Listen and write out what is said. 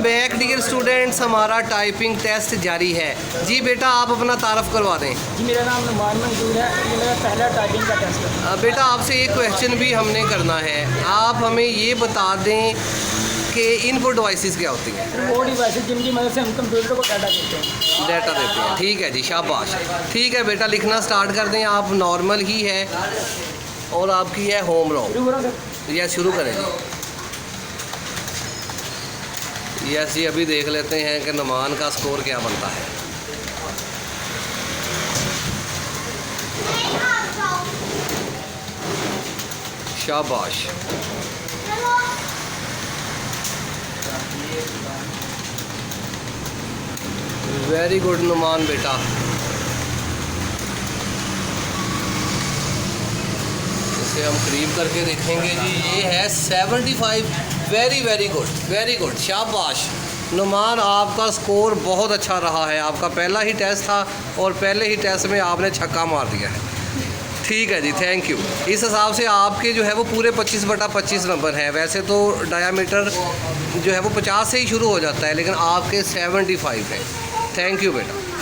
Back dear students, हमारा typing test जारी है। जी बेटा आप अपना तारफ़ करवा दें। जी मेरा नाम नुमान मंजूर है, ये मेरा पहला टाइपिंग का टेस्ट है। बेटा आपसे एक क्वेश्चन भी हमने करना है, आप हमें ये बता दें कि इनपुट डिवाइसेस क्या होती हैं? वो डिवाइस जिनकी मदद से हम कंप्यूटर को डाटा देते हैं। डाटा देते हैं, ठीक है जी, शाबाश। ठीक है बेटा लिखना स्टार्ट कर दें। आप नॉर्मल ही है और आपकी है होम रो। यस शुरू करें जी। यस जी, अभी देख लेते हैं कि नुमान का स्कोर क्या बनता है। शाबाश, वेरी गुड नुमान बेटा। इसे हम करीब करके देखेंगे जी, ये है 75। Very very good, very good, शाबाश नुमान, आपका स्कोर बहुत अच्छा रहा है। आपका पहला ही टेस्ट था और पहले ही टेस्ट में आपने छक्का मार दिया है। ठीक है जी, थैंक यू। इस हिसाब से आपके जो है वो पूरे 25/25 नंबर हैं। वैसे तो डायामीटर जो है वो 50 से ही शुरू हो जाता है, लेकिन आपके 75 हैं। थैंक यू बेटा।